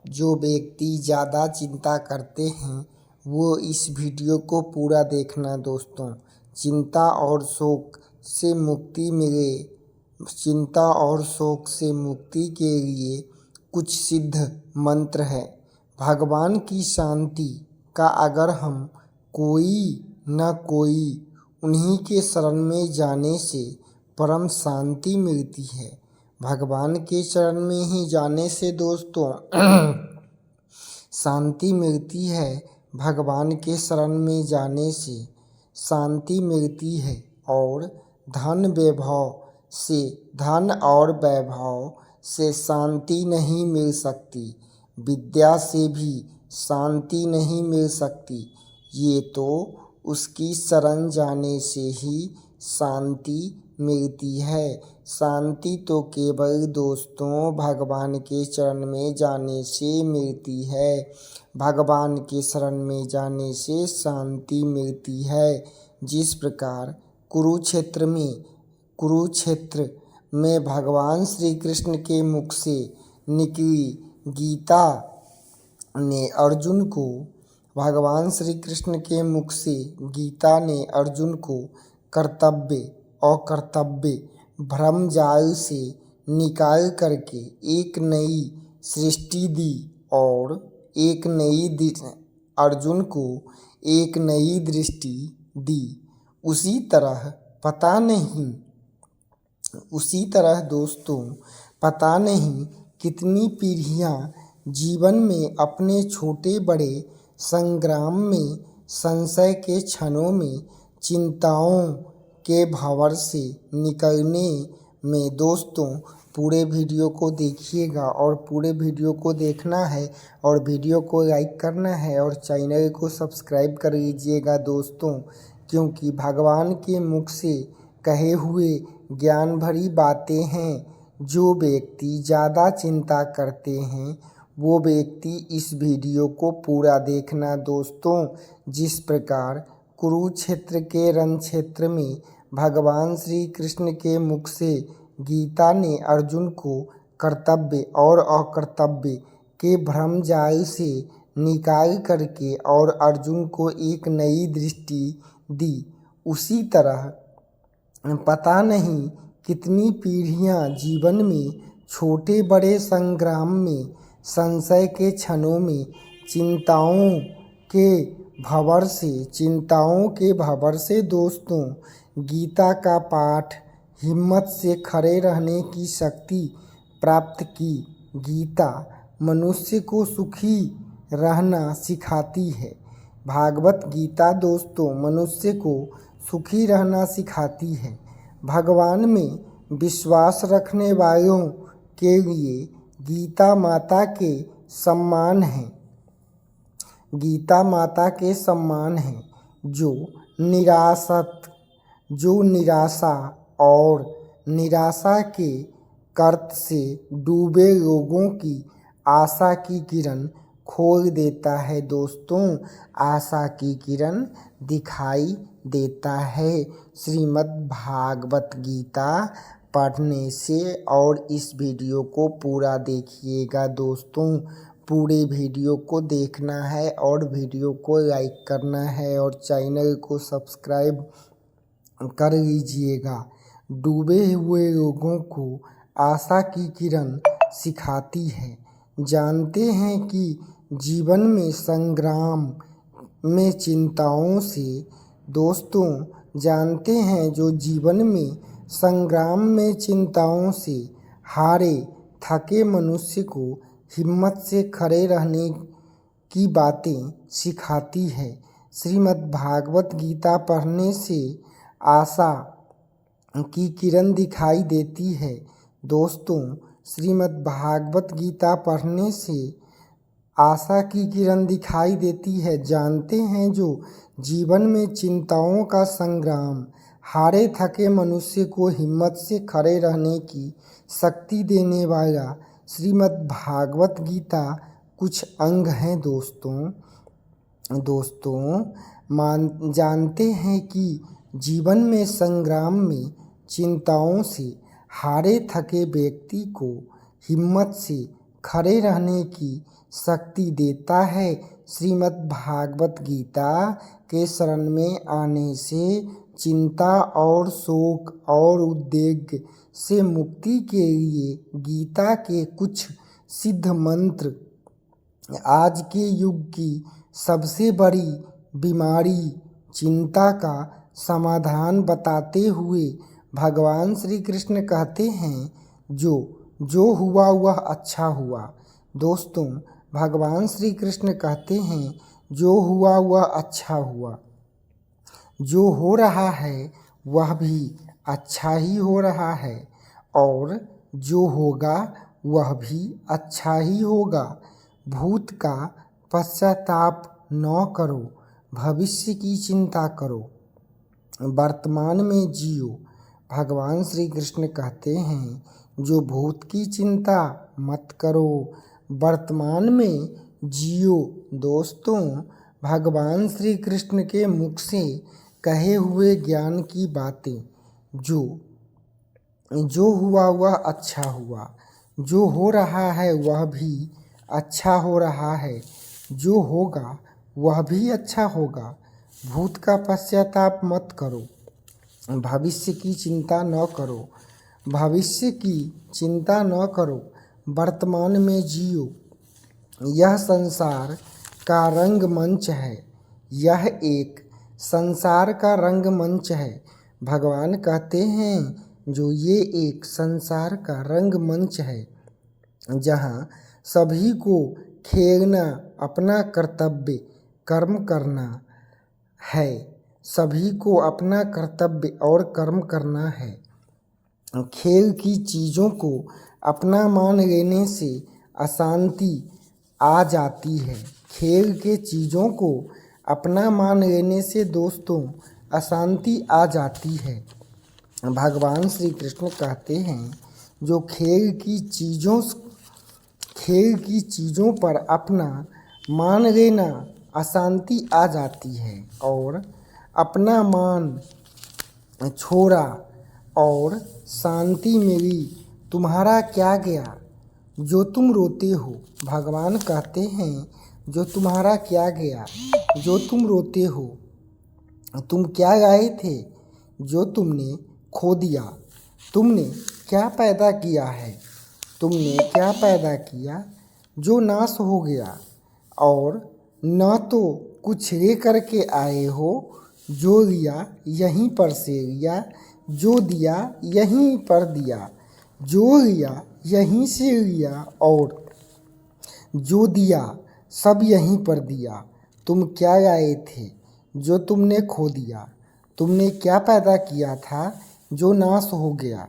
जो व्यक्ति ज़्यादा चिंता करते हैं वो इस वीडियो को पूरा देखना दोस्तों। चिंता और शोक से मुक्ति मिले। चिंता और शोक से मुक्ति के लिए कुछ सिद्ध मंत्र है। भगवान की शांति का अगर हम कोई न कोई उन्हीं के शरण में जाने से परम शांति मिलती है। भगवान के चरण में ही जाने से दोस्तों शांति मिलती है। भगवान के शरण में जाने से शांति मिलती है और धन और वैभव से शांति नहीं मिल सकती। विद्या से भी शांति नहीं मिल सकती। ये तो उसकी शरण जाने से ही शांति मिलती है। शांति तो केवल दोस्तों भगवान के चरण में जाने से मिलती है। भगवान के शरण में जाने से शांति मिलती है। जिस प्रकार कुरुक्षेत्र में भगवान श्री कृष्ण के मुख से निकली गीता ने अर्जुन को कर्तव्य अकर्तव्य भ्रम जाल से निकाल करके एक नई सृष्टि दी और अर्जुन को एक नई दृष्टि दी। उसी तरह दोस्तों पता नहीं कितनी पीढ़ियां जीवन में अपने छोटे बड़े संग्राम में संशय के क्षणों में चिंताओं के भंवर से निकलने में दोस्तों पूरे वीडियो को देखिएगा। और पूरे वीडियो को देखना है और वीडियो को लाइक करना है और चैनल को सब्सक्राइब कर लीजिएगा दोस्तों, क्योंकि भगवान के मुख से कहे हुए ज्ञान भरी बातें हैं। जो व्यक्ति ज़्यादा चिंता करते हैं वो व्यक्ति इस वीडियो को पूरा देखना दोस्तों। जिस प्रकार कुरुक्षेत्र के रण क्षेत्र में भगवान श्री कृष्ण के मुख से गीता ने अर्जुन को कर्तव्य और अकर्तव्य के भ्रम जाल से निकाल करके और अर्जुन को एक नई दृष्टि दी। उसी तरह पता नहीं कितनी पीढ़ियां जीवन में छोटे बड़े संग्राम में संशय के क्षणों में चिंताओं के भंवर से दोस्तों गीता का पाठ हिम्मत से खड़े रहने की शक्ति प्राप्त की। गीता मनुष्य को सुखी रहना सिखाती है। भागवत गीता दोस्तों मनुष्य को सुखी रहना सिखाती है। भगवान में विश्वास रखने वालों के लिए गीता माता के सम्मान है। जो निराशा और निराशा के कर्त से डूबे लोगों की आशा की किरण खोल देता है दोस्तों। आशा की किरण दिखाई देता है। श्रीमद् भागवत गीता पढ़ने से और इस वीडियो को पूरा देखिएगा दोस्तों। पूरे वीडियो को देखना है और वीडियो को लाइक करना है और चैनल को सब्सक्राइब कर लीजिएगा। डूबे हुए लोगों को आशा की किरण सिखाती है। जानते हैं कि जीवन में संग्राम में चिंताओं से दोस्तों जानते हैं जो जीवन में संग्राम में चिंताओं से हारे थके मनुष्य को हिम्मत से खड़े रहने की बातें सिखाती है। श्रीमद् भागवत गीता पढ़ने से आशा की किरण दिखाई देती है दोस्तों। श्रीमद् भागवत गीता पढ़ने से आशा की किरण दिखाई देती है। जानते हैं जो जीवन में चिंताओं का संग्राम हारे थके मनुष्य को हिम्मत से खड़े रहने की शक्ति देने वाला श्रीमद् भागवत गीता कुछ अंग हैं दोस्तों। जानते हैं कि जीवन में संग्राम में चिंताओं से हारे थके व्यक्ति को हिम्मत से खड़े रहने की शक्ति देता है। श्रीमद् भागवत गीता के शरण में आने से चिंता और शोक और उद्वेग से मुक्ति के लिए गीता के कुछ सिद्ध मंत्र आज के युग की सबसे बड़ी बीमारी चिंता का समाधान बताते हुए भगवान श्री कृष्ण कहते हैं जो हुआ वह अच्छा हुआ। दोस्तों, भगवान श्री कृष्ण कहते हैं जो हुआ वह अच्छा हुआ। जो हो रहा है वह भी अच्छा ही हो रहा है और जो होगा वह भी अच्छा ही होगा। भूत का पश्चाताप न करो, भविष्य की चिंता करो, वर्तमान में जियो। भगवान श्री कृष्ण कहते हैं जो भूत की चिंता मत करो, वर्तमान में जियो। दोस्तों, भगवान श्री कृष्ण के मुख से कहे हुए ज्ञान की बातें जो हुआ वह अच्छा हुआ, जो हो रहा है वह भी अच्छा हो रहा है, जो होगा वह भी अच्छा होगा। भूत का पश्चाताप मत करो, भविष्य की चिंता न करो, भविष्य की चिंता न करो, वर्तमान में जियो। यह संसार का रंगमंच है, यह एक संसार का रंगमंच है। भगवान कहते हैं जो ये एक संसार का रंगमंच है जहाँ सभी को खेलना अपना कर्तव्य कर्म करना है, सभी को अपना कर्तव्य और कर्म करना है। खेल की चीज़ों को अपना मान लेने से अशांति आ जाती है। खेल के चीज़ों को अपना मान लेने से दोस्तों अशांति आ जाती है। भगवान श्री कृष्ण कहते हैं जो खेल की चीज़ों पर अपना मान लेना अशांति आ जाती है और अपना मान छोड़ा और शांति मिली। तुम्हारा क्या गया जो तुम रोते हो। भगवान कहते हैं जो तुम्हारा क्या गया जो तुम रोते हो। तुम क्या लाए थे जो तुमने खो दिया। तुमने क्या पैदा किया है, तुमने क्या पैदा किया जो नाश हो गया। और न तो कुछ ले करके आए हो, जो लिया यहीं पर से लिया, जो दिया यहीं पर दिया, जो लिया यहीं से लिया और जो दिया सब यहीं पर दिया। तुम क्या लाए थे जो तुमने खो दिया। तुमने क्या पैदा किया था जो नाश हो गया।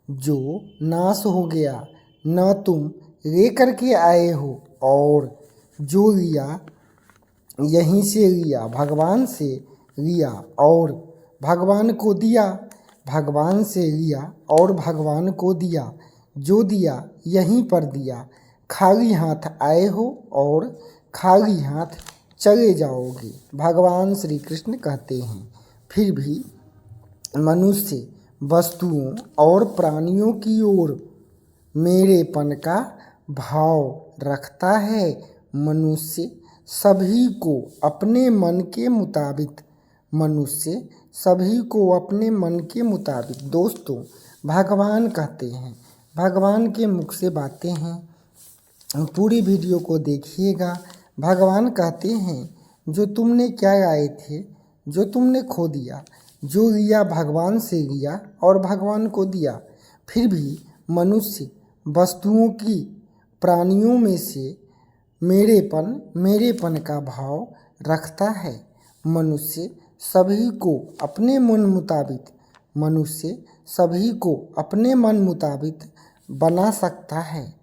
जो नाश हो गया न तुम ले करके आए हो और जो लिया यहीं से लिया, भगवान से लिया और भगवान को दिया, भगवान से लिया और भगवान को दिया। जो दिया यहीं पर दिया। खाली हाथ आए हो और खाली हाथ चले जाओगे। भगवान श्री कृष्ण कहते हैं फिर भी मनुष्य वस्तुओं और प्राणियों की ओर मेरेपन का भाव रखता है। मनुष्य सभी को अपने मन के मुताबिक दोस्तों भगवान कहते हैं, भगवान के मुख से बातें हैं। पूरी वीडियो को देखिएगा। भगवान कहते हैं जो तुमने क्या लाए थे जो तुमने खो दिया। जो लिया भगवान से लिया और भगवान को दिया। फिर भी मनुष्य वस्तुओं की प्राणियों में से मेरेपन का भाव रखता है। मनुष्य सभी को अपने मन मुताबिक बना सकता है।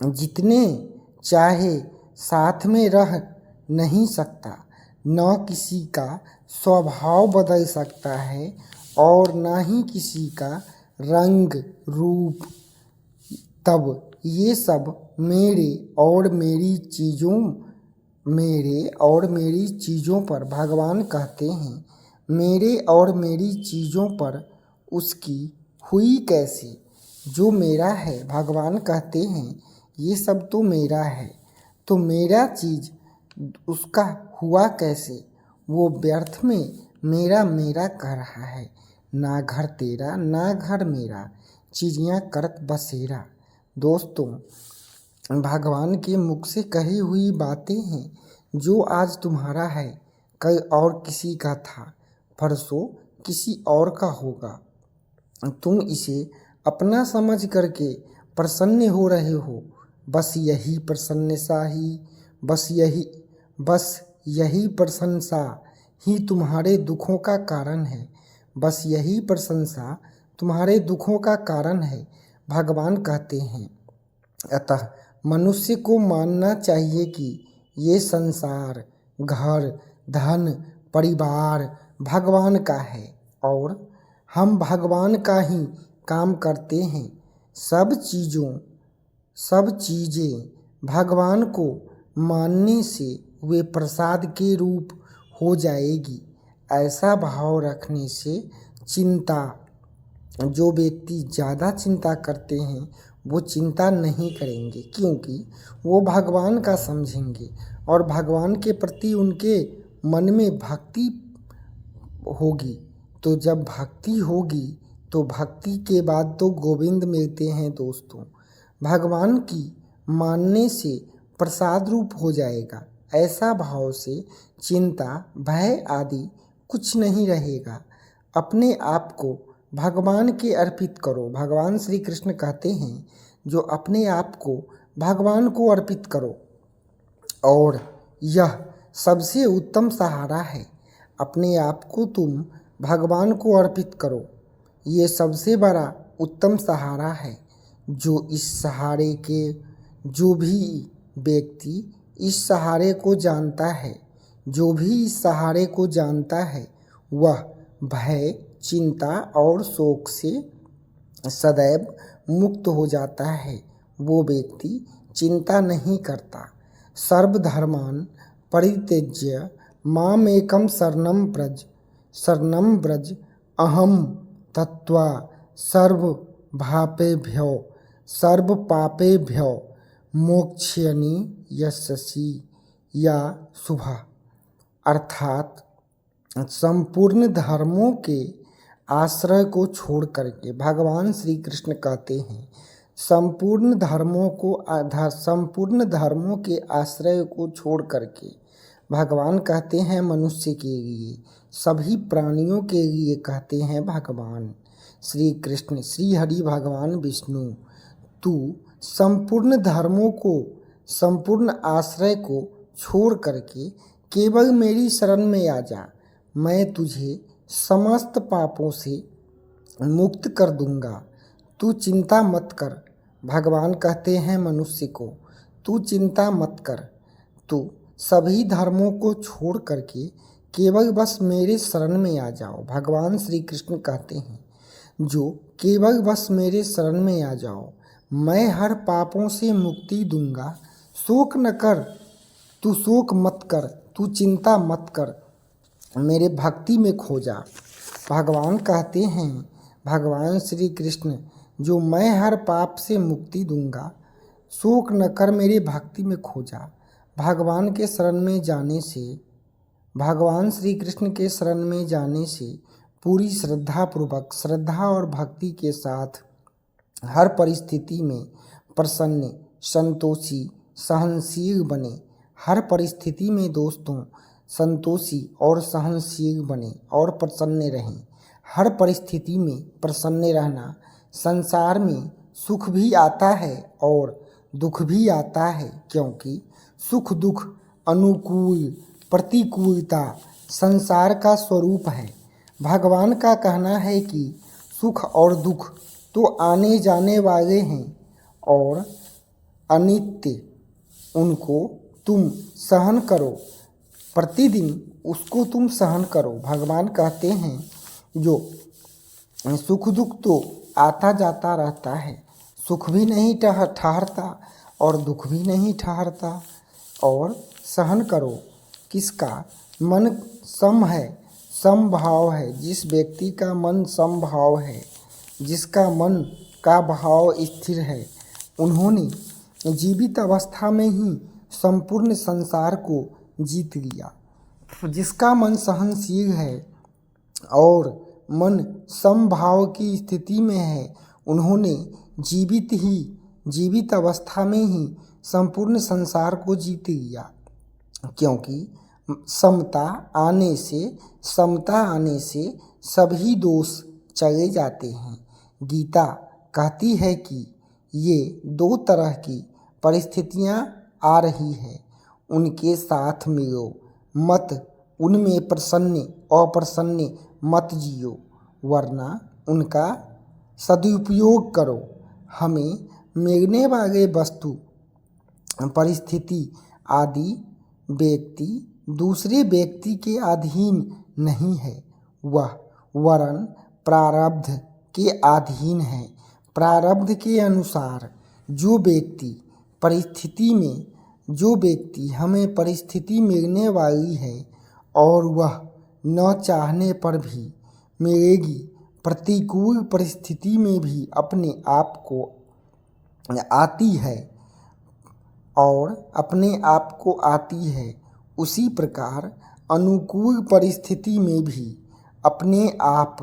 जितने चाहे साथ में रह नहीं सकता। न किसी का स्वभाव बदल सकता है और न ही किसी का रंग रूप। तब ये सब मेरे और मेरी चीज़ों पर भगवान कहते हैं मेरे और मेरी चीज़ों पर उसकी हुई कैसे। जो मेरा है भगवान कहते हैं ये सब तो मेरा है, तो मेरा चीज़ उसका हुआ कैसे? वो व्यर्थ में मेरा मेरा कह रहा है। ना घर तेरा ना घर मेरा, चिड़ियाँ करत बसेरा। दोस्तों, भगवान के मुख से कही हुई बातें हैं। जो आज तुम्हारा है कल और किसी का था, परसों किसी और का होगा। तुम इसे अपना समझ करके प्रसन्न हो रहे हो। बस यही प्रशंसा ही तुम्हारे दुखों का कारण है। बस यही प्रशंसा तुम्हारे दुखों का कारण है। भगवान कहते हैं, अतः मनुष्य को मानना चाहिए कि ये संसार, घर, धन, परिवार भगवान का है और हम भगवान का ही काम करते हैं। सब चीज़ें भगवान को मानने से वे प्रसाद के रूप हो जाएगी। ऐसा भाव रखने से जो व्यक्ति ज़्यादा चिंता करते हैं वो चिंता नहीं करेंगे, क्योंकि वो भगवान का समझेंगे और भगवान के प्रति उनके मन में भक्ति होगी। तो जब भक्ति होगी तो भक्ति के बाद तो गोविंद मिलते हैं। दोस्तों, भगवान की मानने से प्रसाद रूप हो जाएगा। ऐसा भाव से चिंता, भय आदि कुछ नहीं रहेगा। अपने आप को भगवान के अर्पित करो। भगवान श्री कृष्ण कहते हैं, जो अपने आप को भगवान को अर्पित करो और यह सबसे उत्तम सहारा है। अपने आप को तुम भगवान को अर्पित करो, ये सबसे बड़ा उत्तम सहारा है। जो भी व्यक्ति इस सहारे को जानता है, वह भय, चिंता और शोक से सदैव मुक्त हो जाता है। वो व्यक्ति चिंता नहीं करता। सर्वधर्मान् परित्यज्य मामेकं शरणं व्रज अहं त्वया सर्वपापेभ्यो मोक्ष्यामि यस्यसि या शुभः। अर्थात संपूर्ण धर्मों के आश्रय को छोड़ करके भगवान श्री कृष्ण कहते हैं, संपूर्ण धर्मों के आश्रय को छोड़ करके भगवान कहते हैं मनुष्य के लिए, सभी प्राणियों के लिए कहते हैं भगवान श्री कृष्ण, श्री हरि भगवान विष्णु, तू संपूर्ण आश्रय को छोड़ करके केवल मेरी शरण में आ जा। मैं तुझे समस्त पापों से मुक्त कर दूंगा। तू चिंता मत कर। भगवान कहते हैं मनुष्य को, तू चिंता मत कर। तू सभी धर्मों को छोड़ करके केवल बस मेरे शरण में आ जाओ। भगवान श्री कृष्ण कहते हैं, जो केवल बस मेरे शरण में आ जाओ, मैं हर पापों से मुक्ति दूंगा। शोक न कर, तू शोक मत कर, तू चिंता मत कर, मेरे भक्ति में खो जा। भगवान कहते हैं, भगवान श्री कृष्ण, जो मैं हर पाप से मुक्ति दूंगा, शोक न कर, मेरी भक्ति में खो जा। भगवान के शरण में जाने से, भगवान श्री कृष्ण के शरण में जाने से पूरी श्रद्धा और भक्ति के साथ हर परिस्थिति में प्रसन्न, संतोषी, सहनशील बने। हर परिस्थिति में दोस्तों संतोषी और सहनशील बने और प्रसन्न रहें। हर परिस्थिति में प्रसन्न रहना। संसार में सुख भी आता है और दुख भी आता है, क्योंकि सुख दुख, अनुकूल प्रतिकूलता संसार का स्वरूप है। भगवान का कहना है कि सुख और दुख तो आने जाने वाले हैं और अनित्य, उनको तुम सहन करो, प्रतिदिन उसको तुम सहन करो। भगवान कहते हैं, जो सुख दुख तो आता जाता रहता है, सुख भी नहीं ठहरता और दुख भी नहीं ठहरता, और सहन करो। किसका मन समभाव है, जिस व्यक्ति का मन समभाव है, जिसका मन का भाव स्थिर है, उन्होंने जीवित अवस्था में ही संपूर्ण संसार को जीत लिया। जिसका मन सहनशील है और मन समभाव की स्थिति में है, उन्होंने जीवित अवस्था में ही संपूर्ण संसार को जीत लिया, क्योंकि समता आने से सभी दोष चले जाते हैं। गीता कहती है कि ये दो तरह की परिस्थितियाँ आ रही है, उनके साथ मिलो, मत उनमें अप्रसन्न मत जियो, वरना उनका सदुपयोग करो। हमें मिलने वाले वस्तु, परिस्थिति आदि व्यक्ति दूसरे व्यक्ति के अधीन नहीं है, वह वरन प्रारब्ध के अधीन है। प्रारब्ध के अनुसार जो व्यक्ति हमें परिस्थिति मिलने वाली है और वह न चाहने पर भी मिलेगी, प्रतिकूल परिस्थिति में भी अपने आप को आती है, उसी प्रकार अनुकूल परिस्थिति में भी अपने आप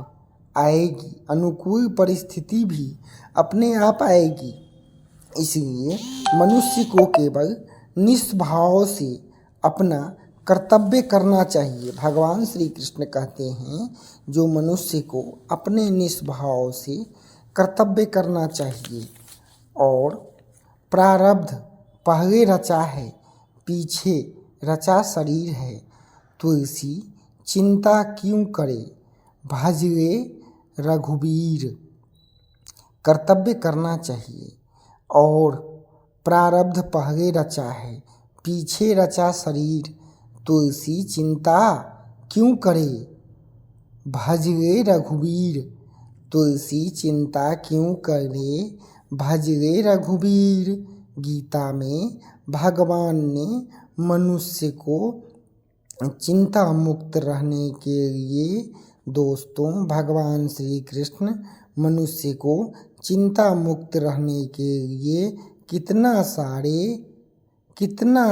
आएगी। इसलिए मनुष्य को केवल निष्भाव से अपना कर्तव्य करना चाहिए। भगवान श्री कृष्ण कहते हैं, जो मनुष्य को अपने निष्भाव से कर्तव्य करना चाहिए। और प्रारब्ध पहले रचा है, पीछे रचा शरीर है, तुलसी चिंता क्यों करे, भजले रघुबीर। कर्तव्य करना चाहिए। और प्रारब्ध पहले रचा है, पीछे रचा शरीर, तुलसी चिंता क्यों करे, भजले रघुबीर। तुलसी चिंता क्यों करे, भजले रघुबीर। गीता में भगवान ने मनुष्य को चिंता मुक्त रहने के लिए, दोस्तों, भगवान श्री कृष्ण मनुष्य को चिंता मुक्त रहने के लिए कितना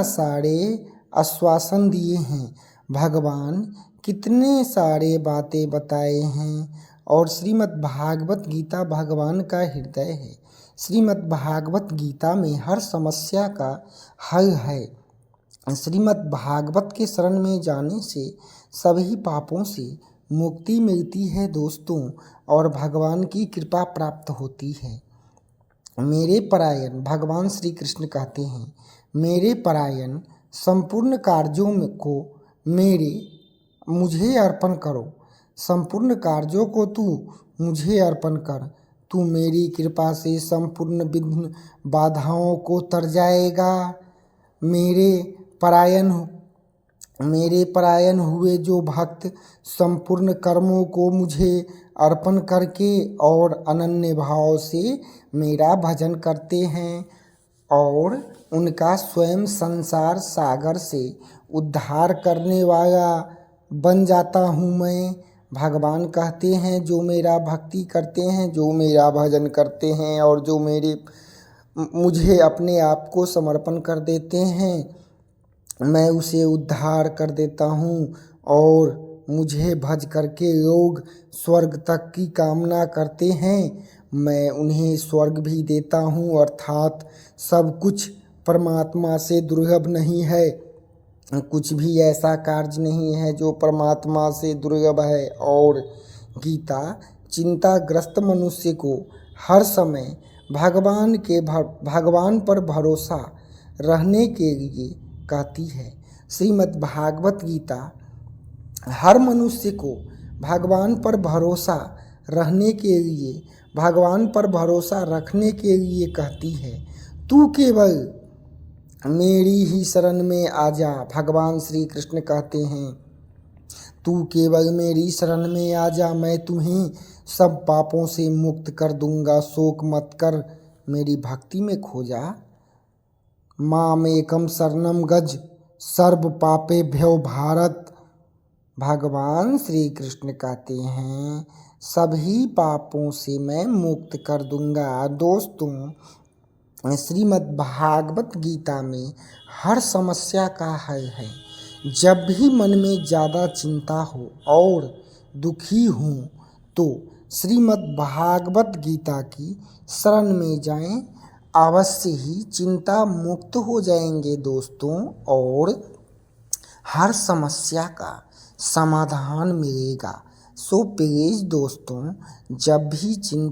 सारे आश्वासन दिए हैं। भगवान कितने सारे बातें बताए हैं। और श्रीमद् भागवत गीता भगवान का हृदय है। श्रीमद् भागवत गीता में हर समस्या का हल है। श्रीमद् भागवत के शरण में जाने से सभी पापों से मुक्ति मिलती है दोस्तों, और भगवान की कृपा प्राप्त होती है। मेरे परायण, भगवान श्री कृष्ण कहते हैं, मेरे परायण संपूर्ण कार्यों को मुझे अर्पण करो। संपूर्ण कार्यों को तू मुझे अर्पण कर। तू मेरी कृपा से संपूर्ण विघ्न बाधाओं को तर जाएगा। मेरे परायण हुए जो भक्त संपूर्ण कर्मों को मुझे अर्पण करके और अनन्य भाव से मेरा भजन करते हैं, और उनका स्वयं संसार सागर से उद्धार करने वाला बन जाता हूँ मैं। भगवान कहते हैं, जो मेरा भक्ति करते हैं, जो मेरा भजन करते हैं और जो मुझे अपने आप को समर्पण कर देते हैं, मैं उसे उद्धार कर देता हूँ। और मुझे भज करके लोग स्वर्ग तक की कामना करते हैं, मैं उन्हें स्वर्ग भी देता हूँ। अर्थात सब कुछ परमात्मा से दुर्लभ नहीं है, कुछ भी ऐसा कार्य नहीं है जो परमात्मा से दुर्लभ है। और गीता चिंताग्रस्त मनुष्य को हर समय भगवान पर भरोसा रहने के लिए कहती है। श्रीमद् भागवत गीता हर मनुष्य को भगवान पर भरोसा रहने के लिए, भगवान पर भरोसा रखने के लिए कहती है। तू केवल मेरी ही शरण में आ जा। भगवान श्री कृष्ण कहते हैं, तू केवल मेरी शरण में आ जा, मैं तुम्हें सब पापों से मुक्त कर दूंगा। शोक मत कर, मेरी भक्ति में खो जा। मामेकम शरणम गज सर्व पापेभ्यो भारत। भगवान श्री कृष्ण कहते हैं, सभी पापों से मैं मुक्त कर दूंगा। दोस्तों, श्रीमद् भागवत गीता में हर समस्या का हल है। जब भी मन में ज़्यादा चिंता हो और दुखी हो तो श्रीमद् भागवत गीता की शरण में जाएं, अवश्य ही चिंता मुक्त हो जाएंगे दोस्तों और हर समस्या का समाधान मिलेगा। सो प्लीज़ दोस्तों, जब भी चिंता